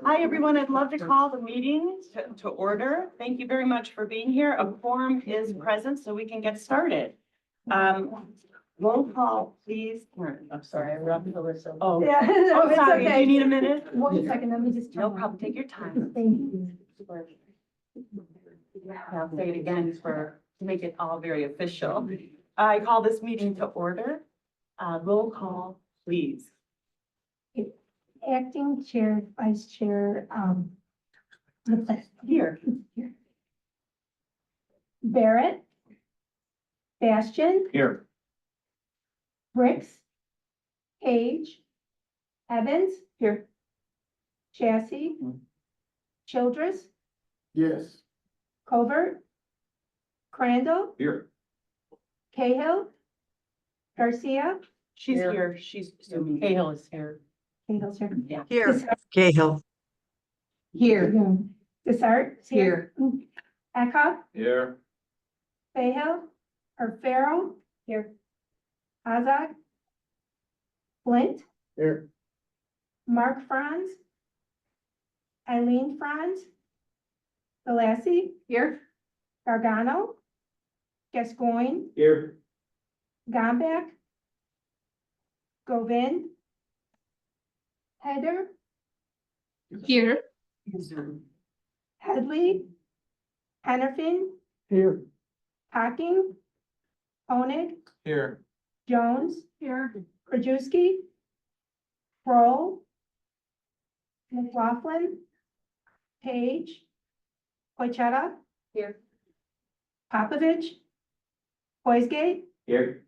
Hi, everyone. I'd love to call the meeting to order. Thank you very much for being here. A quorum is present, so we can get started. Roll call, please. I'm sorry, I rubbed the list. Oh, Yeah. oh, It's sorry. Do okay. you need a minute? 1 second, let me just. No problem. Take your time. Thank you. I'll say it again to make it all very official. I call this meeting to order. Roll call, please. Acting Chair, Vice Chair, Here. Barrett, Bastian, Here. Bricks, Page, Evans. Here. Chassis, Childress, Yes. Covert, Crandall, Here. Cahill, Garcia, She's Here. here. She's assuming. Cahill is here. Cahill's here. Yeah. Here. Cahill. Here. Desart. Here. Eckhoff, Here. Farrell. Here. Azad. Flint, Here. Mark Franz, Eileen Franz, Galassi. Here. Gargano, Gascoigne, Here. Gombak, Govin, Heather, Here. Headley, Hennepin, Here. Hocking, Koenig, Here. Jones. Here. Krajewski, Kroll, McLaughlin, Page, Poichetta. Here. Popovich, Poisgate, Here.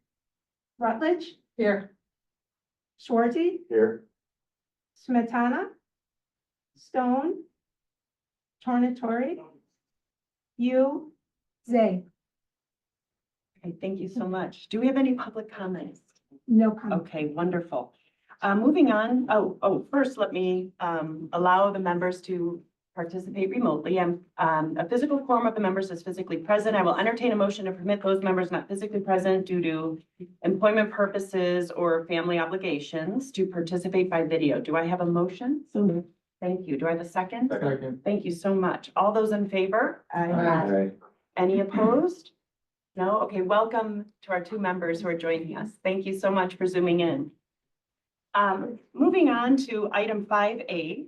Rutledge, Here. Schwartzy, Here. Smetana, Stone, Tornatori, you, Zay. Okay, thank you so much. Do we have any public comments? No comment. Okay, wonderful. Moving on, first, let me allow the members to participate remotely. A physical quorum of the members is physically present. I will entertain a motion to permit those members not physically present due to employment purposes or family obligations to participate by video. Do I have a motion? So Thank you. Do I have a second? Second. Thank you so much. All those in favor? Aye. Any opposed? No? Okay, welcome to our two members who are joining us. Thank you so much for zooming in. Moving on to item 5A,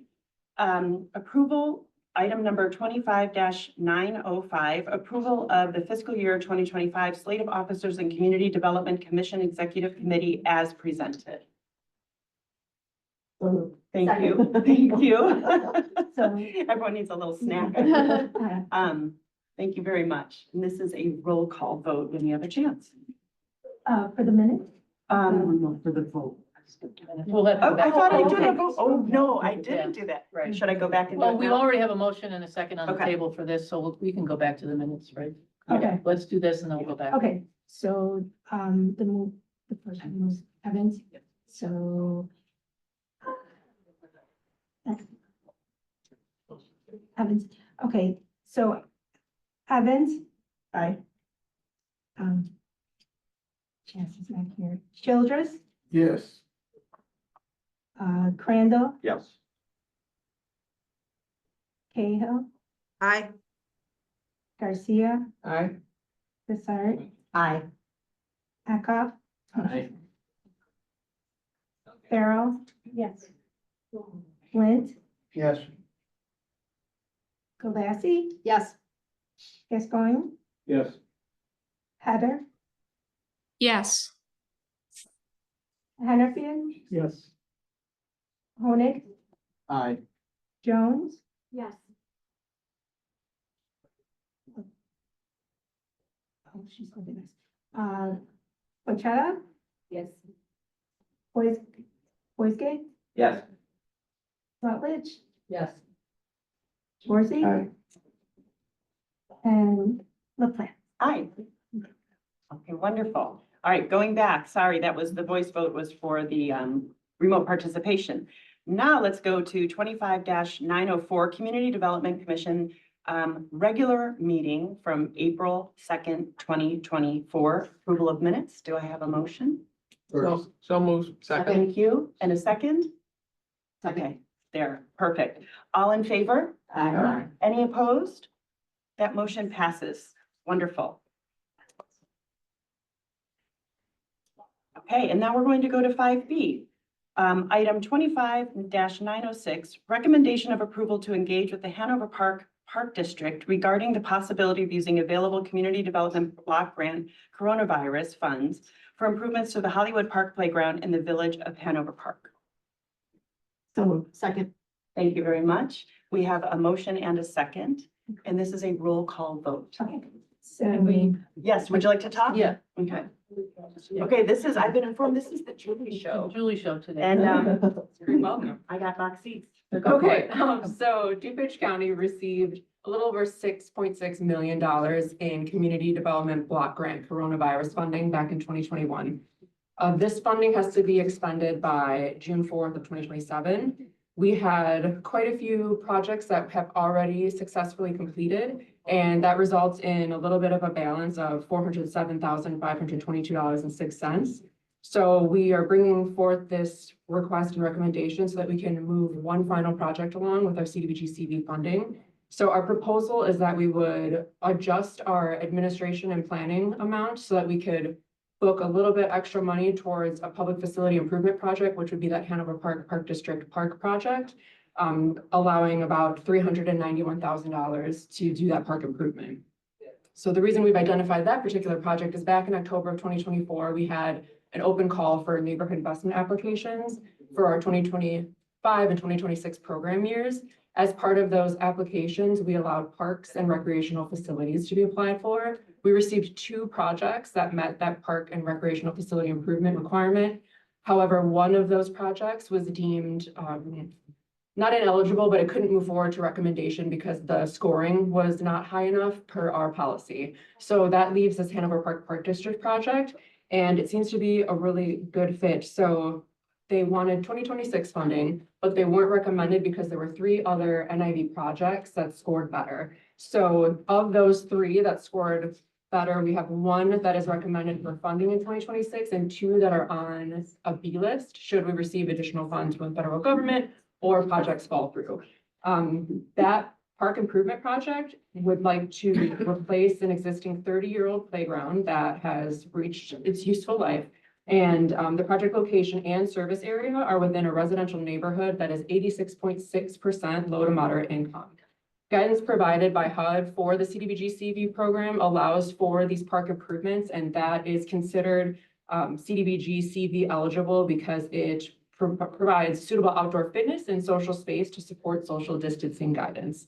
approval, item number 25-905, approval of the fiscal year 2025 slate of officers and Community Development Commission Executive Committee as presented. Thank you. Thank you. So- Everyone needs a little snack. Thank you very much. And this is a roll call vote when you have a chance. For the minute, For the vote. We'll have to Oh, go I back. thought I did Okay. a vote. Oh, no, I didn't do that. Right. Should I go back and do Well, it we now? already have a motion and a second on the Okay. table for this, so we can go back to the minutes, right? Okay. Let's do this and then we'll go back. okay, so, the first one was Evans, so. Evans, okay, so Evans. Aye. Chance is not here. Childress, Yes. Crandall, Yes. Cahill, Aye. Garcia, Aye. Desart, Aye. Eckhoff, Aye. Farrell. Yes. Flint, Yes. Galassi, Yes. Gascoigne, Yes. Heather, Yes. Hennepin, Yes. Honig, Aye. Jones. Yes. Oh, she's holding this. Pochetta, Yes. Poisgate, Yes. Rutledge, Yes. Schwartzy, Aye. and LaPlante. Aye. Okay, wonderful. All right, going back, sorry, that was the voice vote was for the remote participation. Now let's go to 25-904 Community Development Commission regular meeting from April 2nd, 2024. Approval of minutes. Do I have a motion? So moves. Second. Thank you. And a second? Okay. There, perfect. All in favor? Aye. Any opposed? That motion passes. Wonderful. Okay, and now we're going to go to 5B. Item 25-906, recommendation of approval to engage with the Hanover Park District regarding the possibility of using available community development block grant coronavirus funds for improvements to the Hollywood Park Playground in the Village of Hanover Park. So second. Thank you very much. We have a motion and a second, and this is a roll call vote. Okay. So Yes, would you like to talk? Yeah. Okay. Okay, I've been informed, this is the Julie show. Julie show today. And, You're welcome. I got box seats. Go for Okay, it. so DuPage County received a little over $6.6 million in community development block grant coronavirus funding back in 2021. This funding has to be expended by June 4th of 2027. We had quite a few projects that have already successfully completed, and that results in a little bit of a balance of $407,522.06. So we are bringing forth this request and recommendation so that we can move one final project along with our CDBG-CV funding. So our proposal is that we would adjust our administration and planning amount so that we could book a little bit extra money towards a public facility improvement project, which would be that Hanover Park District Park project, allowing about $391,000 to do that park improvement. So the reason we've identified that particular project is back in October of 2024, we had an open call for neighborhood investment applications for our 2025 and 2026 program years. As part of those applications, we allowed parks and recreational facilities to be applied for. We received 2 projects that met that park and recreational facility improvement requirement. However, one of those projects was deemed not ineligible, but it couldn't move forward to recommendation because the scoring was not high enough per our policy. So that leaves this Hanover Park District project, and it seems to be a really good fit. So they wanted 2026 funding, but they weren't recommended because there were 3 other NIV projects that scored better. So of those 3 that scored better, we have 1 that is recommended for funding in 2026 and 2 that are on a B list should we receive additional funds from the federal government or projects fall through. That park improvement project would like to replace an existing 30-year-old playground that has reached its useful life. And the project location and service area are within a residential neighborhood that is 86.6% low to moderate income. Guidance provided by HUD for the CDBG-CV program allows for these park improvements, and that is considered CDBG-CV eligible because it provides suitable outdoor fitness and social space to support social distancing guidance.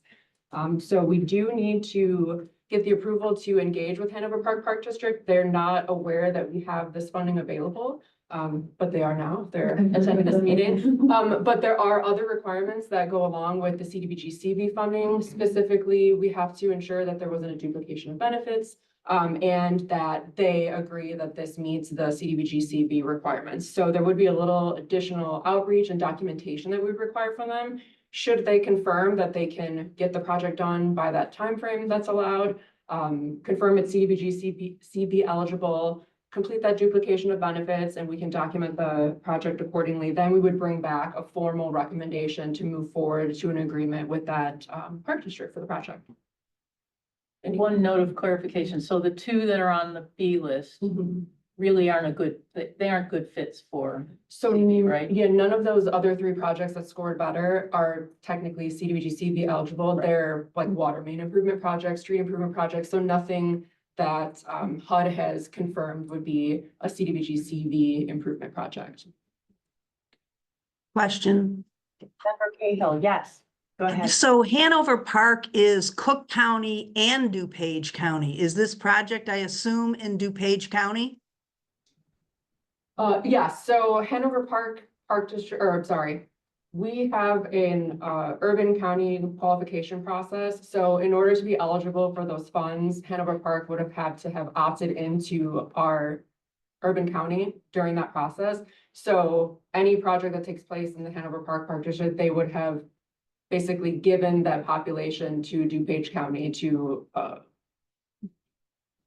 So we do need to get the approval to engage with Hanover Park District. They're not aware that we have this funding available, but they are now if they're attending this meeting. But there are other requirements that go along with the CDBG-CV funding. Specifically, we have to ensure that there wasn't a duplication of benefits, and that they agree that this meets the CDBG-CV requirements. So there would be a little additional outreach and documentation that we would require from them. Should they confirm that they can get the project done by that timeframe that's allowed, confirm it's CDBG-CV eligible, complete that duplication of benefits, and we can document the project accordingly, then we would bring back a formal recommendation to move forward to an agreement with that park district for the project. And 1 note of clarification. So the 2 that are on the B list really aren't they aren't good fits for CV, right? Yeah, none of those other 3 projects that scored better are technically CDBG-CV eligible. Right. They're like water main improvement projects, street improvement projects, so nothing that HUD has confirmed would be a CDBG-CV improvement project. Question. Member Cahill, yes, go ahead. So Hanover Park is Cook County and DuPage County. Is this project, I assume, in DuPage County? Yeah, so Hanover Park District, or sorry, we have an urban county qualification process. So in order to be eligible for those funds, Hanover Park would have had to have opted into our urban county during that process. So any project that takes place in the Hanover Park District, they would have basically given that population to DuPage County to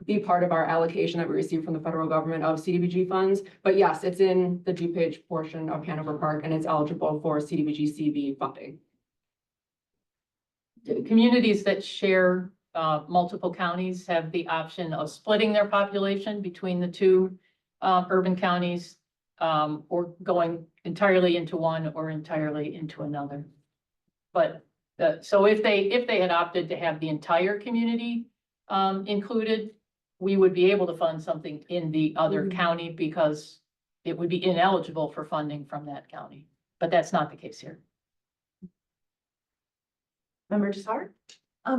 be part of our allocation that we receive from the federal government of CDBG funds. But yes, it's in the DuPage portion of Hanover Park and it's eligible for CDBG CV funding. Communities that share multiple counties have the option of splitting their population between the two urban counties, or going entirely into one or entirely into another. But so if they had opted to have the entire community included, we would be able to fund something in the other county because it would be ineligible for funding from that county. But that's not the case here. Member Desart?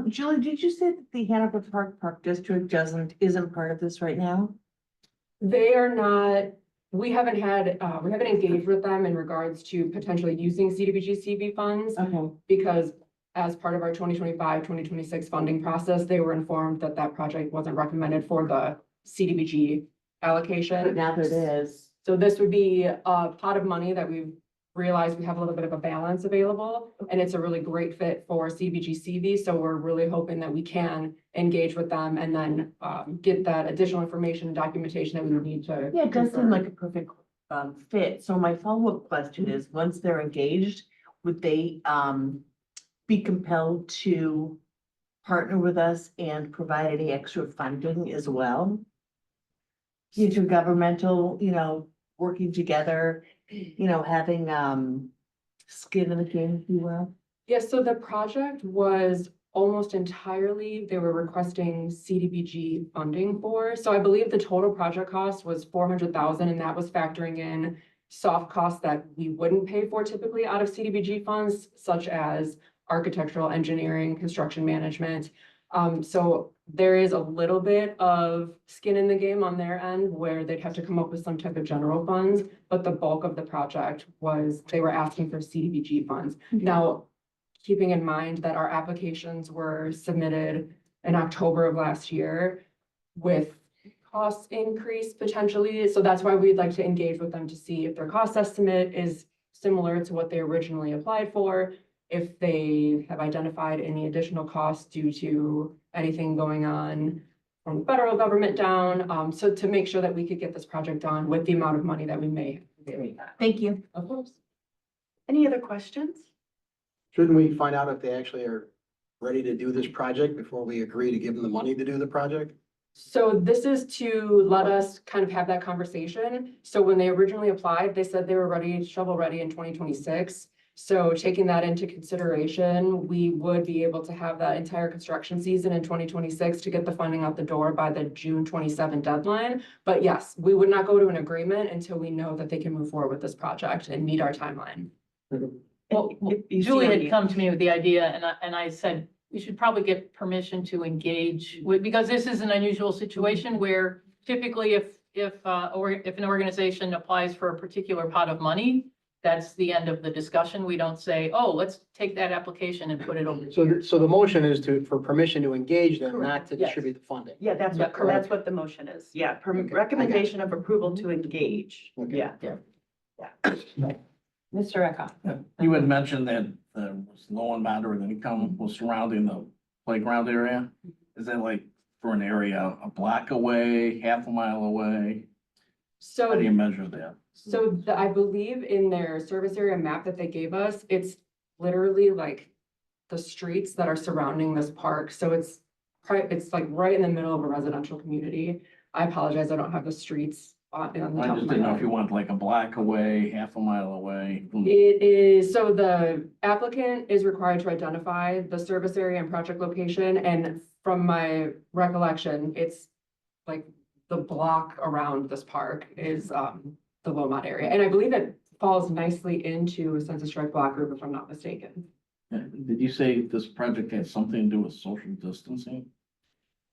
Julie, did you say that the Hanover Park District isn't part of this right now? They are not, we haven't engaged with them in regards to potentially using CDBG CV funds. Okay. Because as part of our 2025-2026 funding process, they were informed that that project wasn't recommended for the CDBG allocation. But now that it is. So this would be a pot of money that we've realized we have a little bit of a balance available, and it's a really great fit for CDBG CV. So we're really hoping that we can engage with them and then get that additional information and documentation that we would need to. Yeah, it does seem confirm. like a perfect fit. So my follow-up question is, once they're engaged, would they be compelled to partner with us and provide any extra funding as well? Intergovernmental, working together, having skin in the game, if you will. Yeah, so the project was almost entirely, they were requesting CDBG funding for. So I believe the total project cost was 400,000, and that was factoring in soft costs that we wouldn't pay for typically out of CDBG funds, such as architectural engineering, construction management. So there is a little bit of skin in the game on their end where they'd have to come up with some type of general funds, but the bulk of the project was, they were asking for CDBG funds. Now, keeping in mind that our applications were submitted in October of last year with costs increase potentially. So that's why we'd like to engage with them to see if their cost estimate is similar to what they originally applied for, if they have identified any additional costs due to anything going on from the federal government down. So to make sure that we could get this project done with the amount of money that we may. Thank you. Of course. Any other questions? Shouldn't we find out if they actually are ready to do this project before we agree to give them the money to do the project? So this is to let us kind of have that conversation. So when they originally applied, they said they were ready, shovel ready in 2026. So taking that into consideration, we would be able to have that entire construction season in 2026 to get the funding out the door by the June 27 deadline. But yes, we would not go to an agreement until we know that they can move forward with this project and meet our timeline. Well, You see Julie on had the- come to me with the idea and I said, we should probably get permission to engage with, because this is an unusual situation where typically if an organization applies for a particular pot of money, that's the end of the discussion. We don't say, oh, let's take that application and put it over here. So the motion is for permission to engage them, not to Yes. distribute the funding. Yeah, Yeah, that's correct. what the motion is. Yeah, Okay, recommendation of approval to engage. Okay. Yeah. Mr. Eckhoff. You had mentioned that was low and moderate income was surrounding the playground area. Is that like for an area a block away, half a mile away? So How do you measure that? So I believe in their service area map that they gave us, it's literally like the streets that are surrounding this park. So it's like right in the middle of a residential community. I apologize, I don't have the streets on the I top just of my didn't know if head. you want like a block away, half a mile away. It is, so the applicant is required to identify the service area and project location. And from my recollection, it's like the block around this park is the Lomont area. And I believe it falls nicely into a Census Tract block group, if I'm not mistaken. Did you say this project had something to do with social distancing?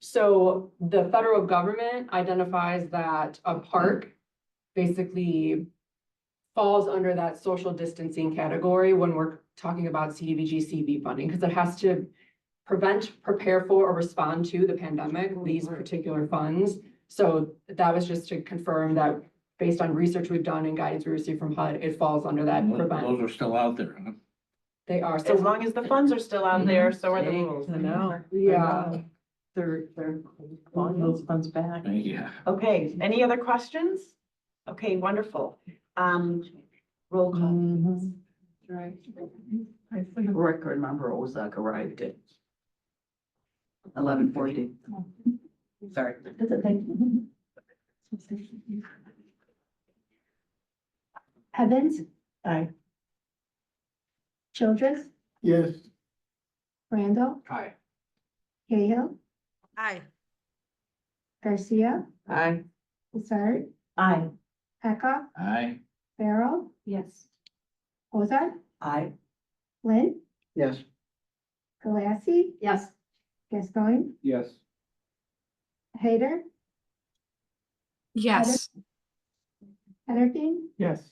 So the federal government identifies that a park basically falls under that social distancing category when we're talking about CDBG CV funding, because it has to prevent, prepare for, or respond to the pandemic, these particular funds. So that was just to confirm that based on research we've done and guidance we received from HUD, it falls under that prevent. Those are still out there, huh? They are, As so, long as the funds are still out there, so are the rules. I know. yeah. they're clawing those funds back. Yeah. Okay, any other questions? Okay, wonderful. Roll call. Mhm. Right. I for the record, member Ozak arrived at 11:40. Sorry. That's okay. Evans, Aye. Childress, Yes. Randall, Aye. Cahill, Aye. Garcia, Aye. Lazard, Aye. Echo, Aye. Farrell. Yes. Ozark, Aye. Lynn, Yes. Galassi. Yes. Gascoigne, Yes. Hayter, Yes. Hennepin, Yes.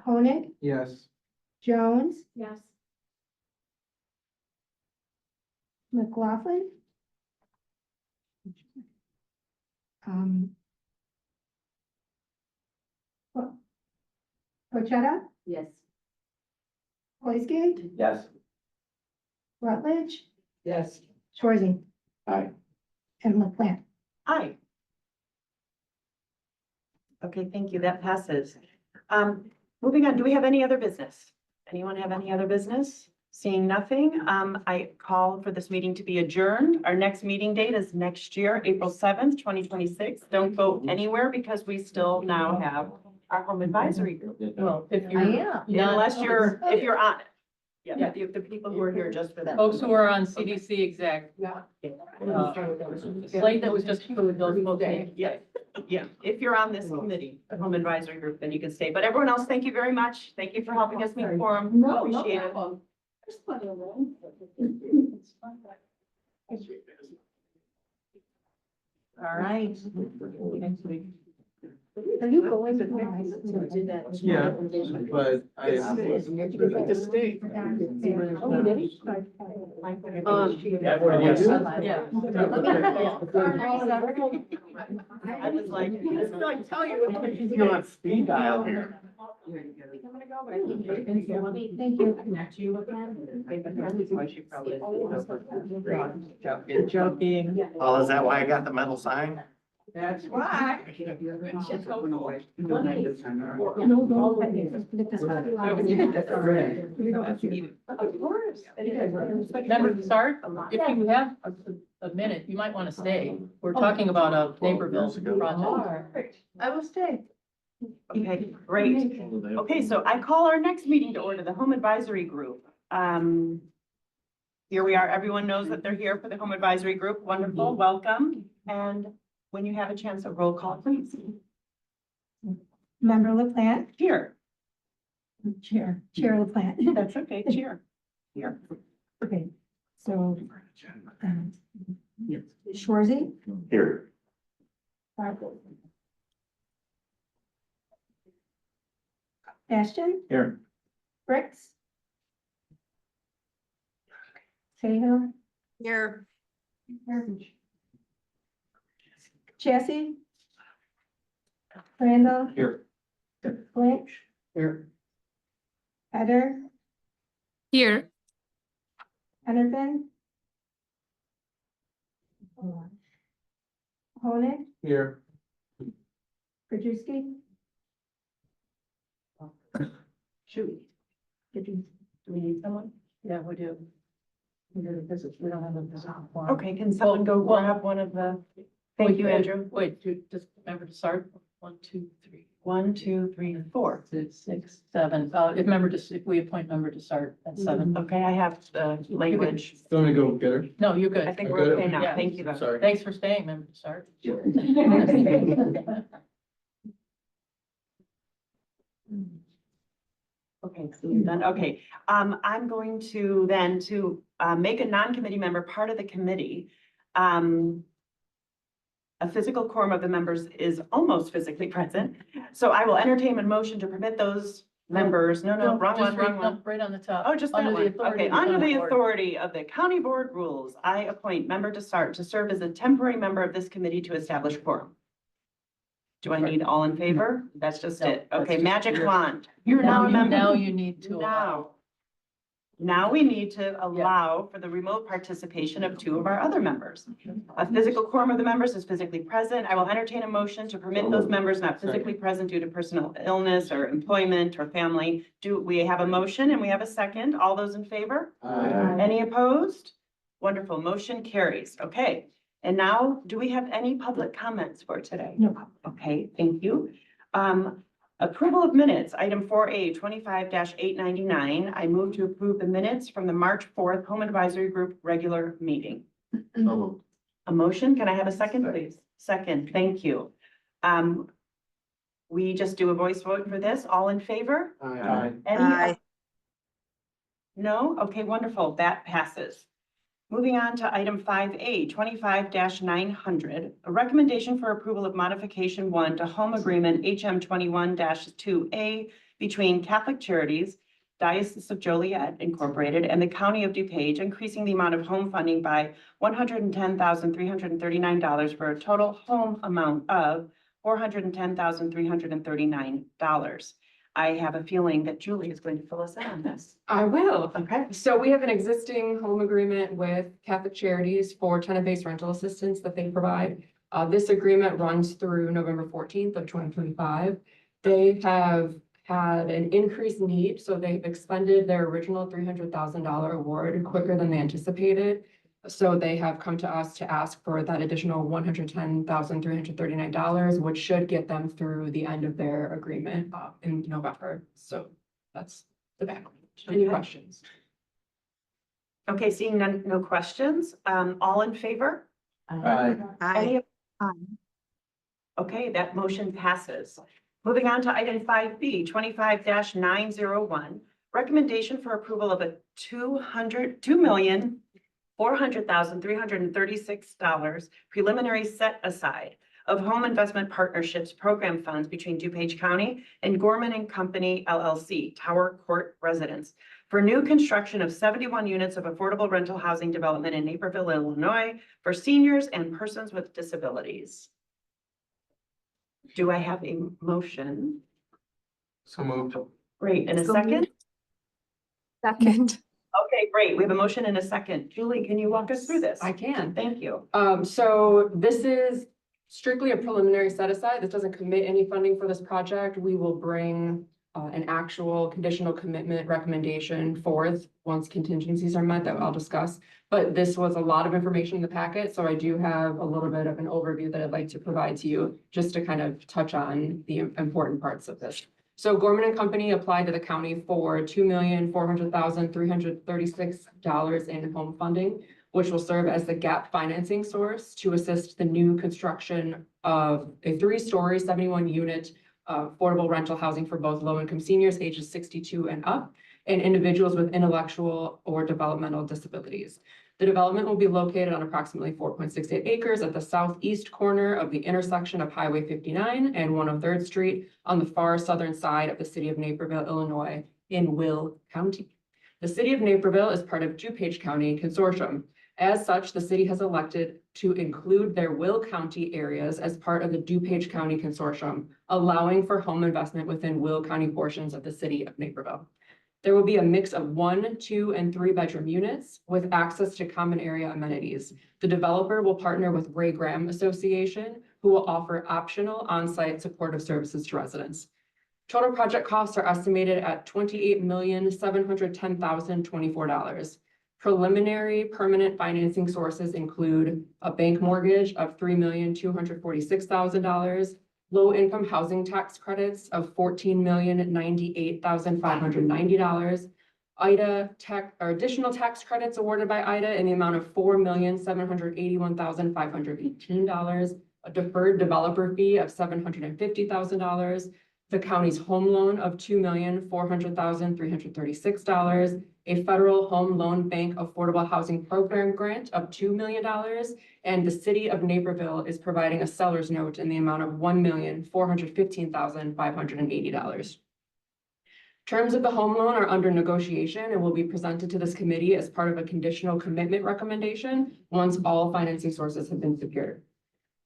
Honig, Yes. Jones. Yes. McLaughlin. Pochetta, Yes. Hoisgate, Yes. Rutledge, Yes. Shorzy, Aye. and LaPlante. Aye. Okay, thank you. That passes. Moving on, do we have any other business? Anyone have any other business? Seeing nothing, I call for this meeting to be adjourned. Our next meeting date is next year, April 7th, 2026. Don't go anywhere because we still now have our home advisory group. Well, if I you're am. not, Unless if you're on it. Yeah, the people who are here just for that. folks who are on CDC exec, Yeah. slate that was just approved, those folks need. Yeah, yeah. If you're on this committee, the home advisory group, then you can stay. But everyone else, thank you very much. Thank you for helping us meet quorum. Appreciate it. There's plenty of room. All right. Are you going to do that? Yeah, but I. Oh, did he? I was like, You're on speed dial here. Thank you. Joking. Oh, is that why I got the metal sign? That's why. Of course. Member Sart, if you have a minute, you might want to stay. We're talking about a Naperville project. I will stay. okay, great. Okay, so I call our next meeting to order, the Home Advisory Group. Here we are. Everyone knows that they're here for the Home Advisory Group. Wonderful, welcome. And when you have a chance, a roll call, please. Member LaPlante, Here. Chair LaPlante. That's okay, cheer. Here. Okay, so, Shorzy, Here. Ashton, Here. Bricks. Cahill, Here. Chassis. Randall, Here. Flint, Here. Heather, Here. Hennepin. Honig, Here. Krajewski. Shoot. Do we need someone? Yeah, we do. We don't have a visit. Okay, can someone go grab one of the, thank you, Andrew. Wait, just member Sart, 1, 2, 3, 1, 2, 3, 4. 6, 7. If we appoint member to Sart at 7. Okay, I have the language. Want me to go get her? No, you're I good. think we're okay now. Yeah. Thank you, though. Sorry. Thanks for staying, member Sart. Okay, so you're done. Okay, I'm going to then make a non-committee member part of the committee. A physical quorum of the members is almost physically present. So I will entertain a motion to permit those members, no, wrong Just one, wrong one. no, right on the top. Oh, just that Under the one. authority Okay, of the under county the board. authority of the county board rules, I appoint member to start to serve as a temporary member of this committee to establish quorum. Do I need all in favor? That's just No, it. that's Okay, just- magic you're- wand. You're now a member. Now you need to allow. Now. Now we need to allow for the remote participation of two of our other members. A physical quorum of the members is physically present. I will entertain a motion to permit those members not physically present due to personal illness or employment or family. Do we have a motion and we have a second? All those in favor? Any opposed? Wonderful. Motion carries. Okay. And now, do we have any public comments for today? No. Okay, thank you. Approval of minutes, item 4A, 25-899. I move to approve the minutes from the March 4th Home Advisory Group regular meeting. A motion, can I have a second, please? Second, thank you. We just do a voice vote for this. All in favor? Aye. Any? Aye. No? Okay, wonderful. That passes. Moving on to item 5A, 25-900, a recommendation for approval of modification 1 to home agreement HM 21-2A between Catholic Charities, Diocese of Joliet Incorporated, and the County of DuPage, increasing the amount of home funding by $110,339 for a total home amount of $410,339. I have a feeling that Julie is going to fill us in on this. I will. Okay. So we have an existing home agreement with Catholic Charities for tenant-based rental assistance that they provide. This agreement runs through November 14th of 2025. They have had an increased need, so they've expended their original $300,000 award quicker than they anticipated. So they have come to us to ask for that additional $110,339, which should get them through the end of their agreement in November. So that's the background. Any Okay. questions? Okay, seeing none, no questions. All in favor? Aye. Any? Aye. Okay, that motion passes. Moving on to item 5B, 25-901, recommendation for approval of a $2,400,336 preliminary set aside of home investment partnerships program funds between DuPage County and Gorman and Company LLC, Tower Court Residence, for new construction of 71 units of affordable rental housing development in Naperville, Illinois, for seniors and persons with disabilities. Do I have a motion? So moved. Great, and a So second? moved. Second. Okay, great. We have a motion and a second. Julie, can you walk us through this? I can. Thank you. So this is strictly a preliminary set aside. This doesn't commit any funding for this project. We will bring an actual conditional commitment recommendation forth once contingencies are met that I'll discuss. But this was a lot of information in the packet, so I do have a little bit of an overview that I'd like to provide to you just to kind of touch on the important parts of this. So Gorman and Company applied to the county for $2,400,336 in home funding, which will serve as the gap financing source to assist the new construction of a 3-story, 71-unit affordable rental housing for both low-income seniors ages 62 and up, and individuals with intellectual or developmental disabilities. The development will be located on approximately 4.68 acres at the southeast corner of the intersection of Highway 59 and 103rd Street on the far southern side of the city of Naperville, Illinois, in Will County. The city of Naperville is part of DuPage County Consortium. As such, the city has elected to include their Will County areas as part of the DuPage County Consortium, allowing for home investment within Will County portions of the city of Naperville. There will be a mix of 1, 2, and 3-bedroom units with access to common area amenities. The developer will partner with Ray Graham Association, who will offer optional on-site supportive services to residents. Total project costs are estimated at $28,710,024. Preliminary permanent financing sources include a bank mortgage of $3,246,000, low-income housing tax credits of $14,098,590, IDA additional tax credits awarded by IDA in the amount of $4,781,518, a deferred developer fee of $750,000, the county's home loan of $2,400,336, a federal home loan bank affordable housing program grant of $2 million, and the city of Naperville is providing a seller's note in the amount of $1,415,580. Terms of the home loan are under negotiation and will be presented to this committee as part of a conditional commitment recommendation once all financing sources have been secured.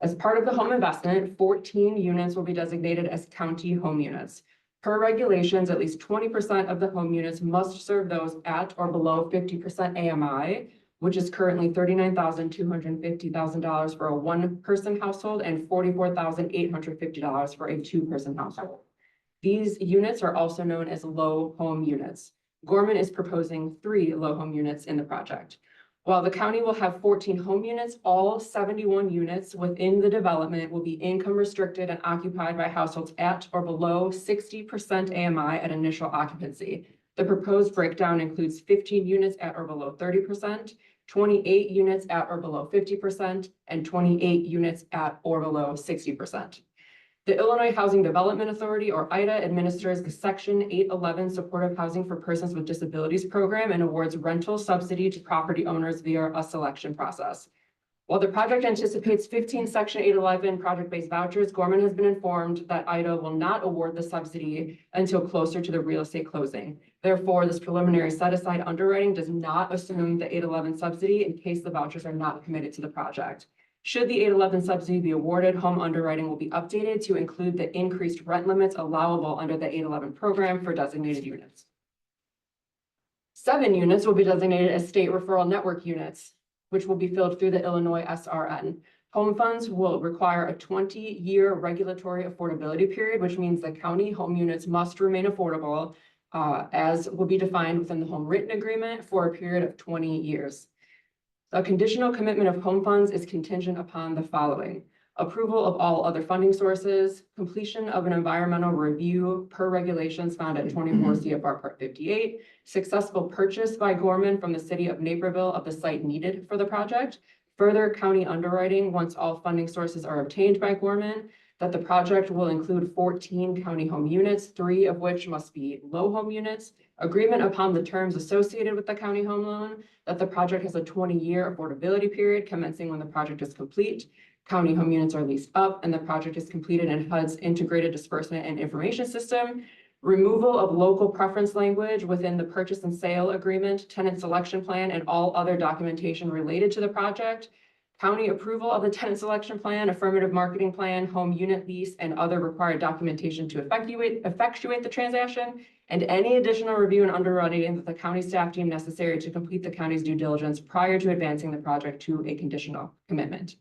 As part of the home investment, 14 units will be designated as county home units. Per regulations, at least 20% of the home units must serve those at or below 50% AMI, which is currently $39,250,000 for a one-person household and $44,850 for a two-person household. These units are also known as low home units. Gorman is proposing 3 low home units in the project. While the county will have 14 home units, all 71 units within the development will be income restricted and occupied by households at or below 60% AMI at initial occupancy. The proposed breakdown includes 15 units at or below 30%, 28 units at or below 50%, and 28 units at or below 60%. The Illinois Housing Development Authority, or IDA, administers the Section 811 Supportive Housing for Persons with Disabilities program and awards rental subsidy to property owners via a selection process. While the project anticipates 15 Section 811 project-based vouchers, Gorman has been informed that IDA will not award the subsidy until closer to the real estate closing. Therefore, this preliminary set-aside underwriting does not assume the 811 subsidy in case the vouchers are not committed to the project. Should the 811 subsidy be awarded, home underwriting will be updated to include the increased rent limits allowable under the 811 program for designated units. 7 units will be designated as state referral network units, which will be filled through the Illinois SRN. Home funds will require a 20-year regulatory affordability period, which means the county home units must remain affordable as will be defined within the home written agreement for a period of 20 years. A conditional commitment of home funds is contingent upon the following: approval of all other funding sources, completion of an environmental review per regulations found at 24 CFR Part 58, successful purchase by Gorman from the city of Naperville of the site needed for the project, further county underwriting once all funding sources are obtained by Gorman, that the project will include 14 county home units, 3 of which must be low home units, agreement upon the terms associated with the county home loan, that the project has a 20-year affordability period commencing when the project is complete, county home units are leased up, and the project is completed in HUD's integrated disbursement and information system, removal of local preference language within the purchase and sale agreement, tenant selection plan, and all other documentation related to the project, county approval of the tenant selection plan, affirmative marketing plan, home unit lease, and other required documentation to effectuate the transaction, and any additional review and underwriting that the county staff deem necessary to complete the county's due diligence prior to advancing the project to a conditional commitment.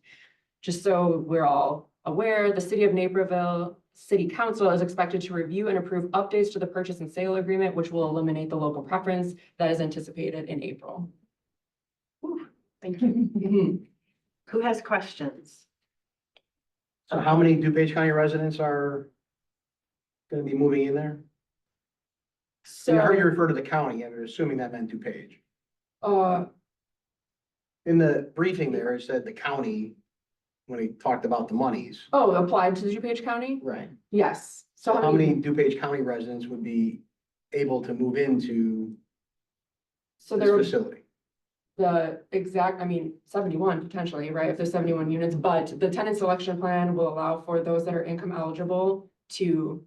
Just so we're all aware, the city of Naperville City Council is expected to review and approve updates to the purchase and sale agreement, which will eliminate the local preference that is anticipated in April. Thank you. Who has questions? So how many DuPage County residents are gonna be moving in there? I heard you refer to the county, and I'm assuming that meant DuPage. In the briefing there, it said the county, when he talked about the monies. Applied to DuPage County? Right. Yes. So How many DuPage County residents would be able to move into So this there was facility? the exact, 71 potentially, right? If there's 71 units, but the tenant selection plan will allow for those that are income eligible to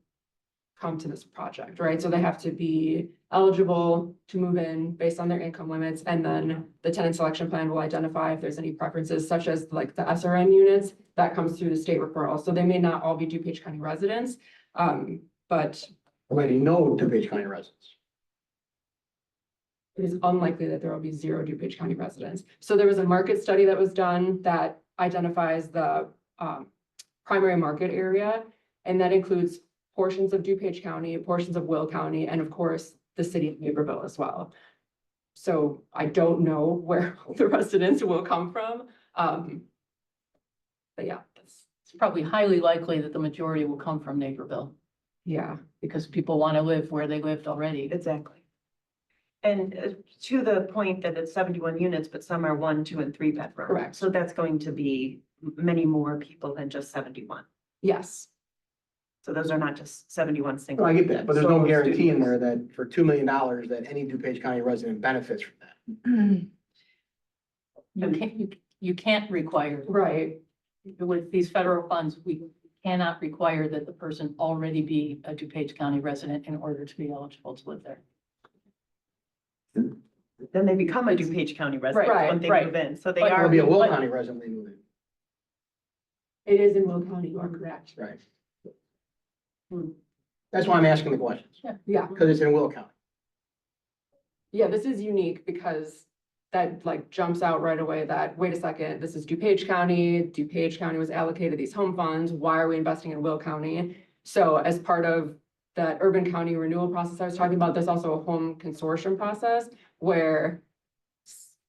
come to this project, right? So they have to be eligible to move in based on their income limits. And then the tenant selection plan will identify if there's any preferences such as like the SRN units that comes through the state referral. So they may not all be DuPage County residents, but Already know DuPage County residents. it is unlikely that there will be 0 DuPage County residents. So there was a market study that was done that identifies the primary market area, and that includes portions of DuPage County, portions of Will County, and of course, the city of Naperville as well. So I don't know where the residents will come from. But yeah, It's probably highly likely that the majority will come from Naperville yeah. because people want to live where they lived already. Exactly. And to the point that it's 71 units, but some are 1, 2, and 3 bedroom. Correct. So that's going to be many more people than just 71. Yes. So those are not just 71 single. No, I get that, but there's no solo guarantee in students. there that for $2 million that any DuPage County resident benefits from that. You can't require, Right. with these federal funds, we cannot require that the person already be a DuPage County resident in order to be eligible to live there. Then they become a DuPage County resident Right, when they right. move in. So they But- are. Or be a Will but- County resident when they move in. It is in Will County, you are correct. Right. That's why I'm asking the questions, Yeah, because it's in Will County. yeah, this is unique because that like jumps out right away that, wait a second, this is DuPage County. DuPage County was allocated these home funds. Why are we investing in Will County? So as part of that urban county renewal process I was talking about, there's also a home consortium process where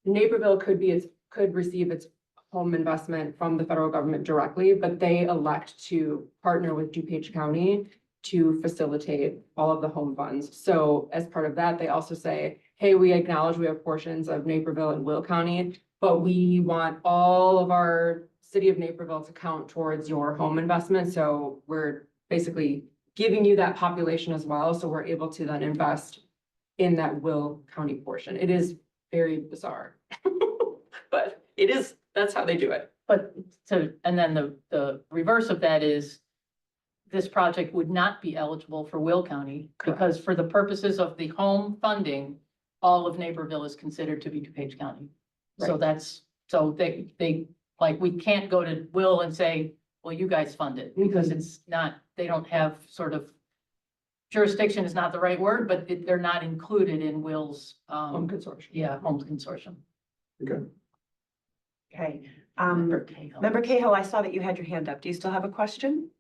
Naperville could receive its home investment from the federal government directly, but they elect to partner with DuPage County to facilitate all of the home funds. So as part of that, they also say, hey, we acknowledge we have portions of Naperville and Will County, but we want all of our city of Naperville to count towards your home investment. So we're basically giving you that population as well. So we're able to then invest in that Will County portion. It is very bizarre. But it is, that's how they do it. But so, and then the reverse of that is this project would not be eligible for Will County because for the purposes of the home funding, all of Naperville is considered to be DuPage County. So Right. that's, so they, like, we can't go to Will and say, well, you guys fund it because it's not, they don't have sort of jurisdiction is not the right word, but they're not included in Will's, Home consortium. yeah, home consortium. Okay. Okay, Member Cahill. Member Cahill, I saw that you had your hand up. Do you still have a question?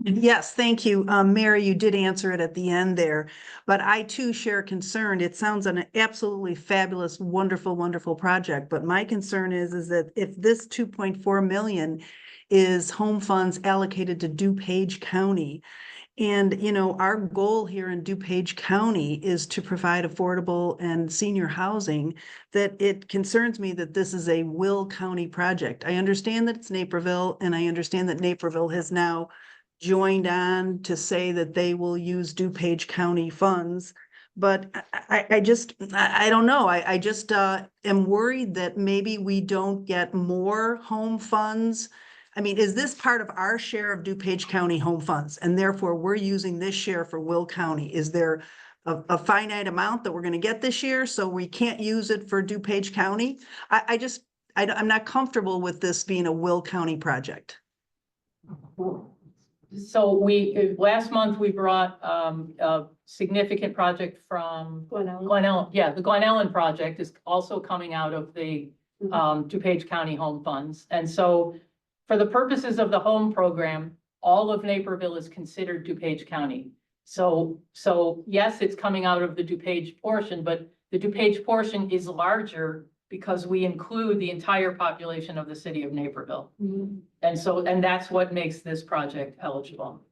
Yes, thank you. Mary, you did answer it at the end there, but I too share concern. It sounds an absolutely fabulous, wonderful, wonderful project. But my concern is that if this 2.4 million is home funds allocated to DuPage County, and, you know, our goal here in DuPage County is to provide affordable and senior housing, that it concerns me that this is a Will County project. I understand that it's Naperville, and I understand that Naperville has now joined on to say that they will use DuPage County funds. But I don't know. I just am worried that maybe we don't get more home funds. I mean, is this part of our share of DuPage County home funds? And therefore, we're using this share for Will County. Is there a finite amount that we're going to get this year, so we can't use it for DuPage County? I'm not comfortable with this being a Will County project. So last month, we brought, a significant project from Glen Ellen. Yeah, the Glen Ellen project is also coming out of the, DuPage County home funds. And so for the purposes of the home program, all of Naperville is considered DuPage County. So yes, it's coming out of the DuPage portion, but the DuPage portion is larger because we include the entire population of the city of Naperville. And that's what makes this project eligible.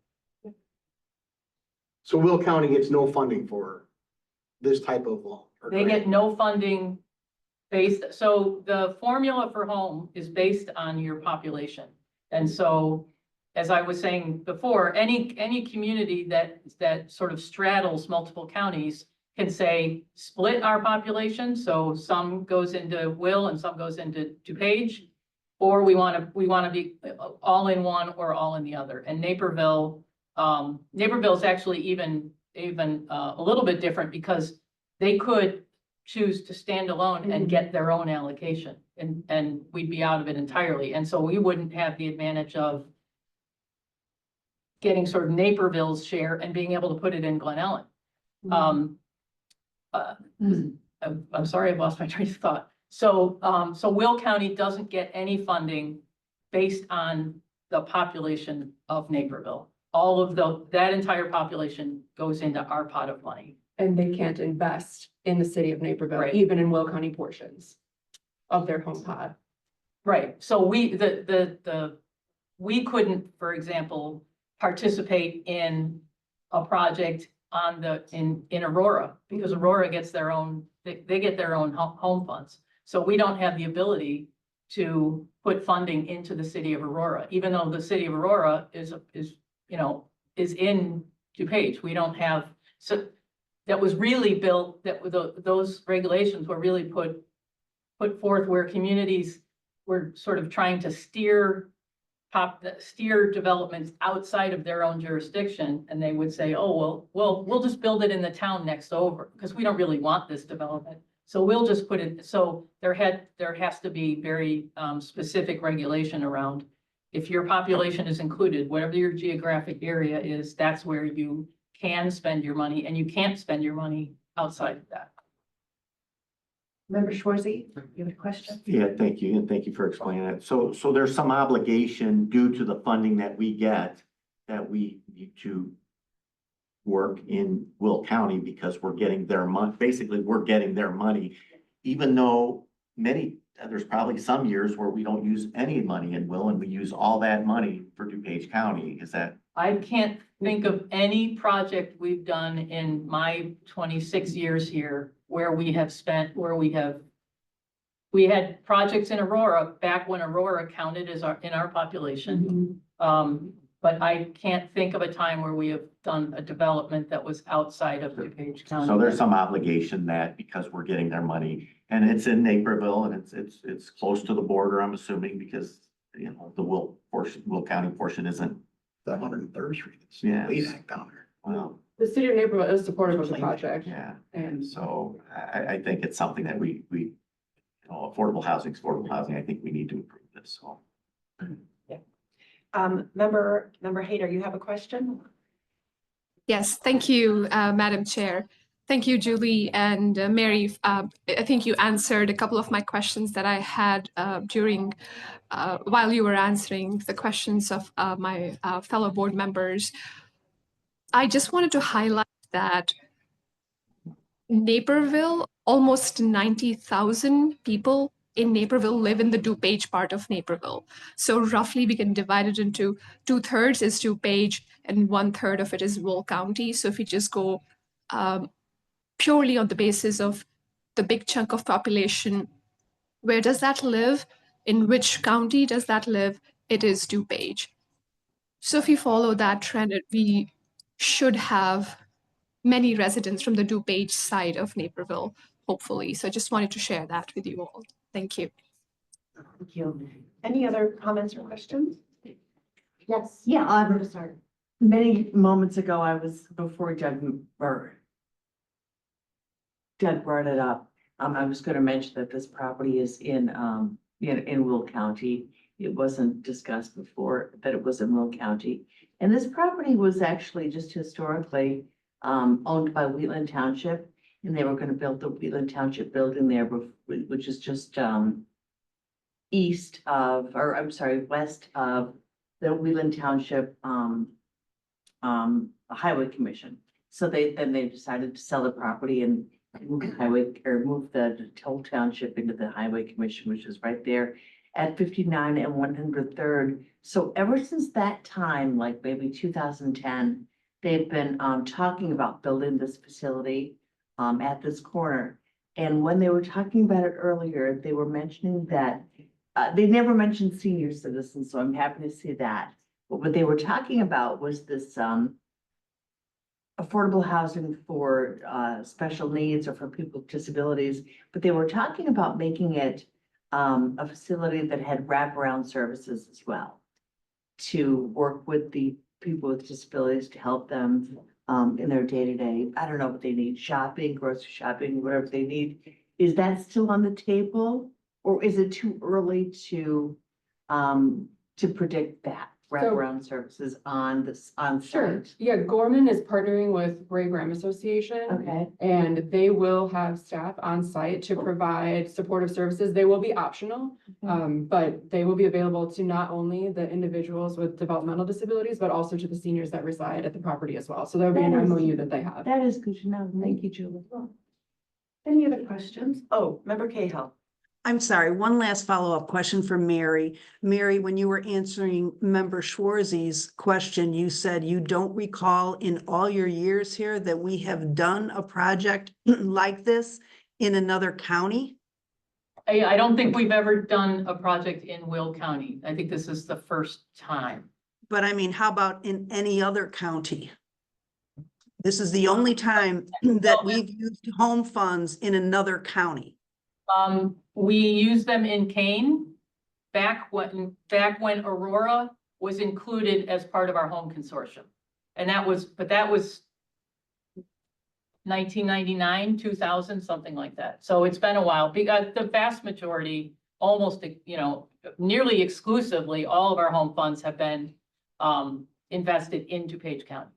So Will County gets no funding for this type of loan? or They grant? get no funding based, so the formula for home is based on your population. And so, as I was saying before, any community that sort of straddles multiple counties can say, split our population, so some goes into Will and some goes into DuPage. Or we want to be all in one or all in the other. And Naperville is actually even a little bit different because they could choose to stand alone and get their own allocation and we'd be out of it entirely. And so we wouldn't have the advantage of getting sort of Naperville's share and being able to put it in Glen Ellen. I'm sorry, I've lost my train of thought. So Will County doesn't get any funding based on the population of Naperville. All of that entire population goes into our pot of money. And they can't invest in the city of Naperville, Right. even in Will County portions of their home pod. Right, so we couldn't, for example, participate in a project in Aurora, because Aurora gets their own, they get their own home funds. So we don't have the ability to put funding into the city of Aurora, even though the city of Aurora is in DuPage. We don't have, so that was really built, those regulations were really put forth where communities were sort of trying to steer developments outside of their own jurisdiction. And they would say, oh, well, we'll just build it in the town next over because we don't really want this development. So we'll just put it, so there has to be very specific regulation around if your population is included, whatever your geographic area is, that's where you can spend your money and you can't spend your money outside of that. Member Schwarzy, you have a question? Yeah, thank you, and thank you for explaining it. So there's some obligation due to the funding that we get that we need to work in Will County because we're getting their money, basically, we're getting their money, even though there's probably some years where we don't use any money in Will and we use all that money for DuPage County. Is that? I can't think of any project we've done in my 26 years here where we have spent, we had projects in Aurora back when Aurora counted as in our population. But I can't think of a time where we have done a development that was outside of DuPage County. So there's some obligation that because we're getting their money and it's in Naperville and it's close to the border, I'm assuming, because, you know, the Will County portion isn't. The 103rd Street. It's Yes. way back down there. Well, The city of Naperville is supportive of the project. yeah, And so I think it's something that we, you know, affordable housing is affordable housing. I think we need to improve this, so. Member Hayter, you have a question? Yes, thank you, Madam Chair. Thank you, Julie and Mary. I think you answered a couple of my questions that I had during while you were answering the questions of my fellow board members. I just wanted to highlight that Naperville, almost 90,000 people in Naperville live in the DuPage part of Naperville. So roughly we can divide it into 2/3 is DuPage and 1/3 of it is Will County. So if you just go purely on the basis of the big chunk of population, where does that live? In which county does that live? It is DuPage. So if you follow that trend, we should have many residents from the DuPage side of Naperville, hopefully. So I just wanted to share that with you all. Thank you. Thank you. Any other comments or questions? Yes. Yeah, Where to start? many moments ago, before Doug brought it up. I was gonna mention that this property is in Will County. It wasn't discussed before that it was in Will County. And this property was actually just historically owned by Wheatland Township. And they were gonna build the Wheatland Township building there, which is just west of the Wheatland Township Highway Commission. So they decided to sell the property and move the whole township into the Highway Commission, which is right there at 59 and 103rd. So ever since that time, like maybe 2010, they've been talking about building this facility at this corner. And when they were talking about it earlier, they were mentioning that they never mentioned senior citizens, so I'm happy to see that. But what they were talking about was this affordable housing for special needs or for people with disabilities. But they were talking about making it a facility that had wraparound services as well, to work with the people with disabilities to help them in their day-to-day. I don't know what they need, shopping, grocery shopping, whatever they need. Is that still on the table? Or is it too early to predict that wraparound services on Sure. site? Yeah, Gorman is partnering with Ray Graham Association. Okay. And they will have staff on site to provide supportive services. They will be optional, but they will be available to not only the individuals with developmental disabilities, but also to the seniors that reside at the property as well. So there will be an That is- MOU that they have. That is good to know. Thank you, Julie. Any other questions? Oh, Member Cahill. I'm sorry, one last follow-up question for Mary. Mary, when you were answering Member Schwarzy's question, you said you don't recall in all your years here that we have done a project like this in another county? I don't think we've ever done a project in Will County. I think this is the first time. But I mean, how about in any other county? This is the only time that we've used home funds in another county. We used them in Kane back when Aurora was included as part of our home consortium. And that was 1999, 2000, something like that. So it's been a while because the vast majority, almost, nearly exclusively, all of our home funds have been invested in DuPage County.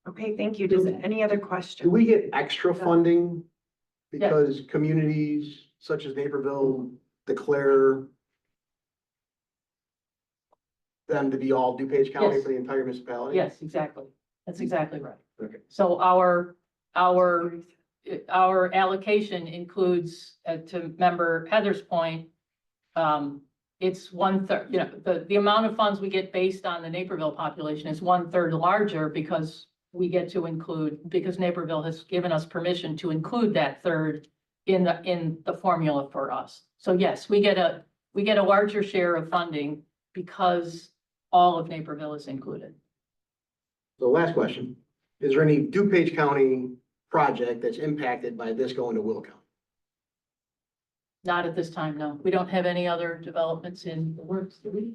Okay, thank you. Does any other Do question? we get extra funding because communities such as Naperville declare them to be all DuPage County Yes. for the entire municipality? Yes, exactly. That's exactly right. Okay. So our allocation includes, to member Heather's point, it's 1/3, the amount of funds we get based on the Naperville population is 1/3 larger because we get to include, because Naperville has given us permission to include that third in the formula for us. So yes, we get a larger share of funding because all of Naperville is included. So last question, is there any DuPage County project that's impacted by this going to Will County? Not at this time, no. We don't have any other developments in the works, do we?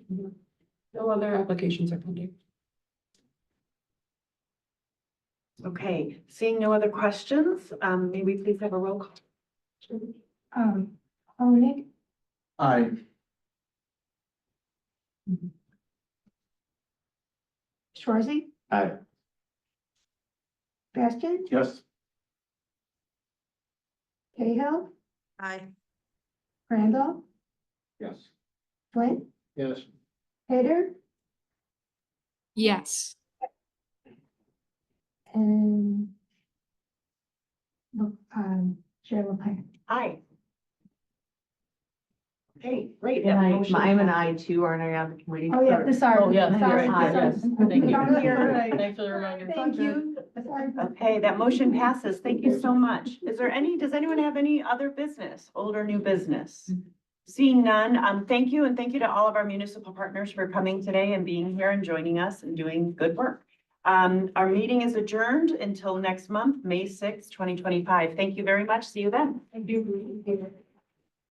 No other applications are pending. Okay, seeing no other questions, may we please have a roll call? Oleg, Aye. Schwarzy, Aye. Bastian, Yes. Cahill, Aye. Randall, Yes. Flint, Yes. Hader, Yes. and Chair LaPlante. Aye. Okay, great. And That motion I'm an passes. I too, aren't I on the committee? Oh, yeah, sorry. Oh, yeah, sorry, yes, sorry. yes. Thank you. Sorry. Thanks for the reminder. Thank you. Sorry. Okay, that motion passes. Thank you so much. Does anyone have any other business, old or new business? Seeing none, thank you, and thank you to all of our municipal partners for coming today and being here and joining us and doing good work. Our meeting is adjourned until next month, May 6th, 2025. Thank you very much. See you then. Thank you.